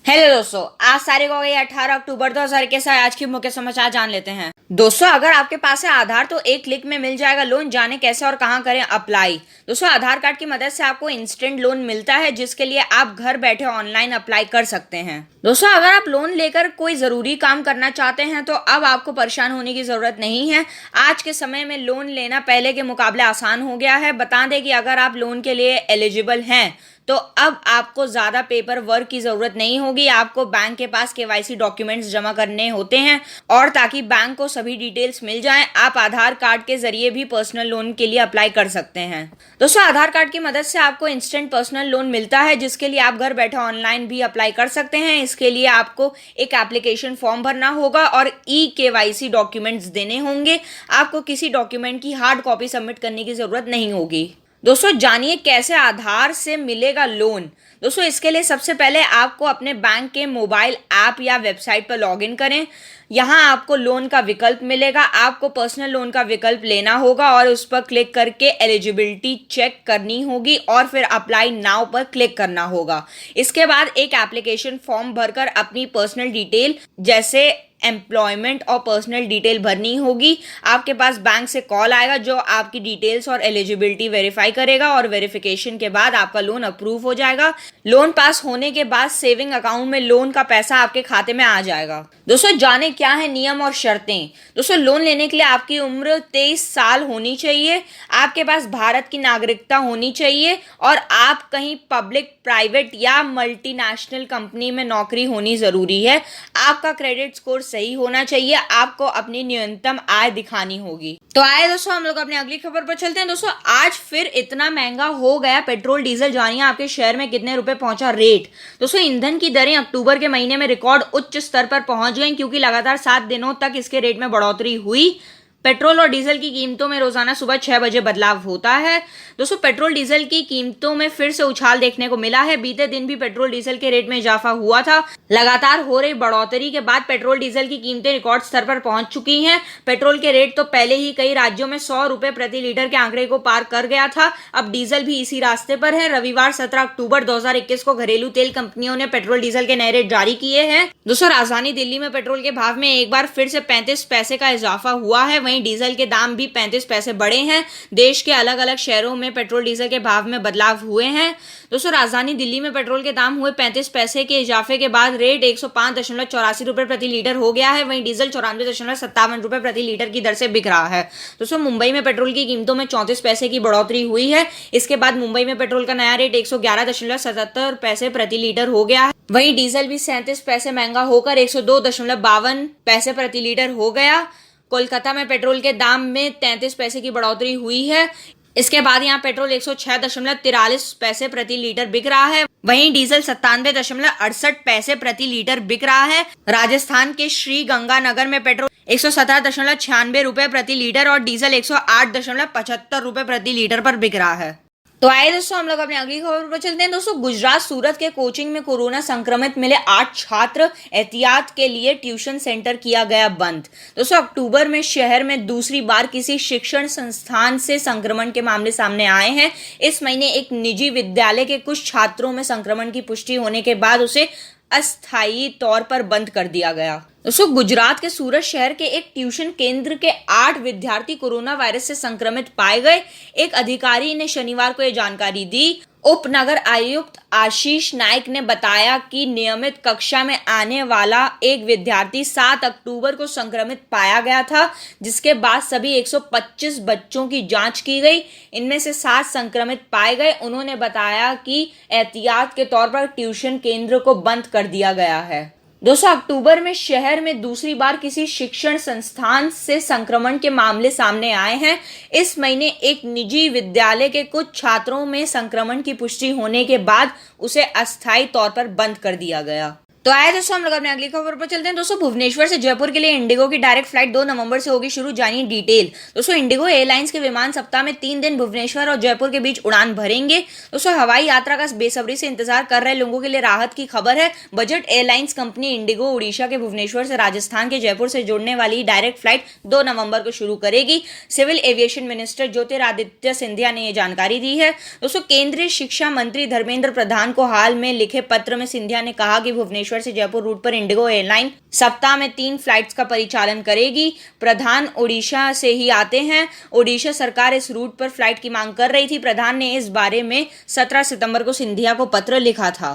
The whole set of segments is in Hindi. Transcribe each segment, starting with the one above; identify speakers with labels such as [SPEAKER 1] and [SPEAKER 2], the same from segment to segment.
[SPEAKER 1] हेलो दोस्तों, आज तारीख हो गई 18 अक्टूबर 2021। आज की मुख्य समाचार जान लेते हैं। दोस्तों, अगर आपके पास है आधार तो एक क्लिक में मिल जाएगा लोन। जाने कैसे और कहां करें अप्लाई। दोस्तों, आधार कार्ड की मदद से आपको इंस्टेंट लोन मिलता है, जिसके लिए आप घर बैठे ऑनलाइन अप्लाई कर सकते हैं। दोस्तों, अगर आप लोन लेकर कोई जरूरी काम करना चाहते हैं तो अब आपको परेशान होने की जरूरत नहीं है। आज के समय में लोन लेना पहले के मुकाबले आसान हो गया है। बता दें कि अगर आप लोन के लिए एलिजिबल हैं तो अब आपको ज्यादा पेपर वर्क की जरूरत नहीं होगी। आपको बैंक के पास केवाईसी डॉक्यूमेंट्स जमा करने होते हैं, और ताकि बैंक को सभी डिटेल्स मिल जाएं, आप आधार कार्ड के जरिए भी पर्सनल लोन के लिए अप्लाई कर सकते हैं। दोस्तों, आधार कार्ड की मदद से आपको इंस्टेंट पर्सनल लोन मिलता है, जिसके लिए आप घर बैठे ऑनलाइन भी अप्लाई कर सकते हैं। इसके लिए आपको एक एप्लीकेशन फॉर्म भरना होगा और केवाईसी डॉक्यूमेंट्स देने होंगे। आपको किसी डॉक्यूमेंट की हार्ड कॉपी सबमिट करने की जरूरत नहीं होगी। दोस्तों, जानिए कैसे आधार से मिलेगा लोन। दोस्तों, इसके लिए सबसे पहले आपको अपने बैंक के मोबाइल ऐप या वेबसाइट पर लॉगिन करें। यहाँ आपको लोन का विकल्प मिलेगा। आपको पर्सनल लोन का विकल्प लेना होगा और उस पर क्लिक करके एलिजिबिलिटी चेक करनी होगी और फिर अप्लाई नाउ पर क्लिक करना होगा। इसके बाद एक एप्लीकेशन फॉर्म भरकर अपनी पर्सनल डिटेल जैसे एम्प्लॉयमेंट और पर्सनल डिटेल भरनी होगी। आपके पास बैंक से कॉल आएगा जो आपकी डिटेल्स और एलिजिबिलिटी वेरीफाई करेगा, और वेरिफिकेशन के बाद आपका लोन अप्रूव हो जाएगा। लोन पास होने के बाद सेविंग अकाउंट में लोन का पैसा आपके खाते में आ जाएगा। दोस्तों, जाने क्या है नियम और शर्तें। दोस्तों, लोन लेने के लिए आपकी उम्र 23 साल होनी चाहिए, आपके पास भारत की नागरिकता होनी चाहिए, और आप कहीं पब्लिक, प्राइवेट या मल्टीनेशनल कंपनी में नौकरी होनी जरूरी है। आपका क्रेडिट स्कोर सही होना चाहिए। आपको अपनी न्यूनतम आय दिखानी होगी। तो आए दोस्तों, हम लोग अपनी अगली खबर पर चलते हैं। दोस्तों, आज फिर इतना महंगा हो गया पेट्रोल डीजल। जानिए आपके शहर में कितने रुपए पहुंचा रेट। दोस्तों, ईंधन की दरें अक्टूबर के महीने में रिकॉर्ड उच्च स्तर पर पहुंच गई, क्योंकि लगातार 7 दिनों तक इसके रेट में बढ़ोतरी हुई। पेट्रोल और डीजल की कीमतों में रोजाना सुबह 6 बजे बदलाव होता है। दोस्तों, पेट्रोल डीजल की कीमतों में फिर से उछाल देखने को मिला है। बीते दिन भी पेट्रोल डीजल के रेट में इजाफा हुआ था। लगातार हो रही बढ़ोतरी के बाद पेट्रोल डीजल की कीमतें रिकॉर्ड स्तर पर पहुंच चुकी हैं। पेट्रोल के रेट तो पहले ही कई राज्यों में 100 रुपए प्रति लीटर के आंकड़े को पार कर गया था। अब डीजल भी इसी रास्ते पर है। रविवार 17 अक्टूबर 2021 को घरेलू तेल कंपनियों ने पेट्रोल डीजल के नए रेट जारी किए हैं। दोस्तों, राजधानी दिल्ली में पेट्रोल के भाव में एक बार फिर से 35 पैसे का इजाफा हुआ है। वहीं डीजल के दाम भी 35 पैसे बढ़े हैं। देश के अलग अलग शहरों में पेट्रोल डीजल के भाव में बदलाव हुए हैं। दोस्तों, राजधानी दिल्ली में पेट्रोल के दाम हुए 35 पैसे के इजाफे के बाद रेट 105.84 रुपए प्रति लीटर हो गया है। वहीं डीजल 94.57 रुपए प्रति लीटर की दर से बिक रहा है। दोस्तों, मुंबई में पेट्रोल की कीमतों में 34 पैसे की बढ़ोतरी हुई है। इसके बाद मुंबई में पेट्रोल का नया रेट 111.77 पैसे प्रति लीटर हो गया है। वहीं डीजल भी 37 पैसे महंगा होकर 102.52 पैसे प्रति लीटर हो गया। कोलकाता में पेट्रोल के दाम में 33 पैसे की बढ़ोतरी हुई है। इसके बाद यहाँ पेट्रोल 106.43 पैसे प्रति लीटर बिक रहा है। वहीं डीजल 97.68 पैसे प्रति लीटर बिक रहा है। राजस्थान के श्री गंगानगर में पेट्रोल 117.96 रुपए प्रति लीटर और डीजल 108.75 रुपए प्रति लीटर पर बिक रहा है। तो आइए दोस्तों, हम लोग अपनी अगली खबर पर चलते हैं। दोस्तों, गुजरात सूरत के कोचिंग में कोरोना संक्रमित मिले 8 छात्र, एहतियात के लिए ट्यूशन सेंटर किया गया बंद। दोस्तों, अक्टूबर में शहर में दूसरी बार किसी शिक्षण संस्थान से संक्रमण के मामले सामने आए हैं। इस महीने एक निजी विद्यालय के कुछ छात्रों में संक्रमण की पुष्टि होने के बाद उसे अस्थायी तौर पर बंद कर दिया गया। दोस्तों, गुजरात के सूरत शहर के एक ट्यूशन केंद्र के 8 विद्यार्थी कोरोना वायरस से संक्रमित पाए गए। एक अधिकारी ने शनिवार को यह जानकारी दी। उप नगर आयुक्त आशीष नाइक ने बताया कि नियमित कक्षा में आने वाला एक विद्यार्थी 7 अक्टूबर को संक्रमित पाया गया था, जिसके बाद सभी 125 बच्चों की जांच की गई। इनमें से 7 संक्रमित पाए गए। उन्होंने बताया कि एहतियात के तौर पर ट्यूशन केंद्र को बंद कर दिया गया है। दोस्तों, अक्टूबर में शहर में दूसरी बार किसी शिक्षण संस्थान से संक्रमण के मामले सामने आए हैं। इस महीने एक निजी विद्यालय के कुछ छात्रों में संक्रमण की पुष्टि होने के बाद उसे अस्थायी तौर पर बंद कर दिया गया। तो आए दोस्तों, हम लोग अपने अगली खबर पर चलते हैं। दोस्तों, भुवनेश्वर से जयपुर के लिए इंडिगो की डायरेक्ट फ्लाइट 2 नवंबर से होगी शुरू। जानिए डिटेल। दोस्तों, इंडिगो एयरलाइंस के विमान सप्ताह में 3 दिन भुवनेश्वर और जयपुर के बीच उड़ान भरेंगे। दोस्तों, हवाई यात्रा का बेसब्री से इंतजार कर रहे लोगों के लिए राहत की खबर है। Budget airlines company Indigo Orissa के भुवनेश्वर से राजस्थान के जयपुर से जोड़ने वाली डायरेक्ट फ्लाइट 2 नवंबर को शुरू करेगी। Civil aviation minister Jyotiraditya Scindia ने यह जानकारी दी है। दोस्तों, केंद्रीय शिक्षा मंत्री धर्मेंद्र प्रधान को हाल में लिखे पत्र में सिंधिया ने कहा कि भुवनेश्वर भुवनेश्वर से जयपुर रूट पर इंडिगो एयरलाइन सप्ताह में 3 फ्लाइट्स का परिचालन करेगी। प्रधान ओडिशा से ही आते हैं। ओडिशा सरकार इस रूट पर फ्लाइट की मांग कर रही थी। प्रधान ने इस बारे में 17 सितंबर को सिंधिया को पत्र लिखा था।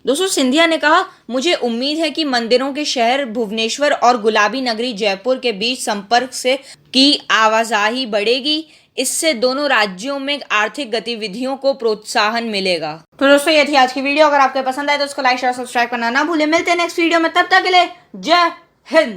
[SPEAKER 1] दोस्तों, सिंधिया ने कहा, मुझे उम्मीद है कि मंदिरों के शहर भुवनेश्वर और गुलाबी नगरी जयपुर के बीच संपर्क से की आवाजाही बढ़ेगी। इससे दोनों राज्यों में आर्थिक गतिविधियों को प्रोत्साहन मिलेगा। तो दोस्तों, ये थी आज की वीडियो। अगर आपको पसंद आए तो उसको लाइक शेयर सब्सक्राइब करना ना भूलें। मिलते हैं नेक्स्ट वीडियो में, तब तक के लिए जय हिंद।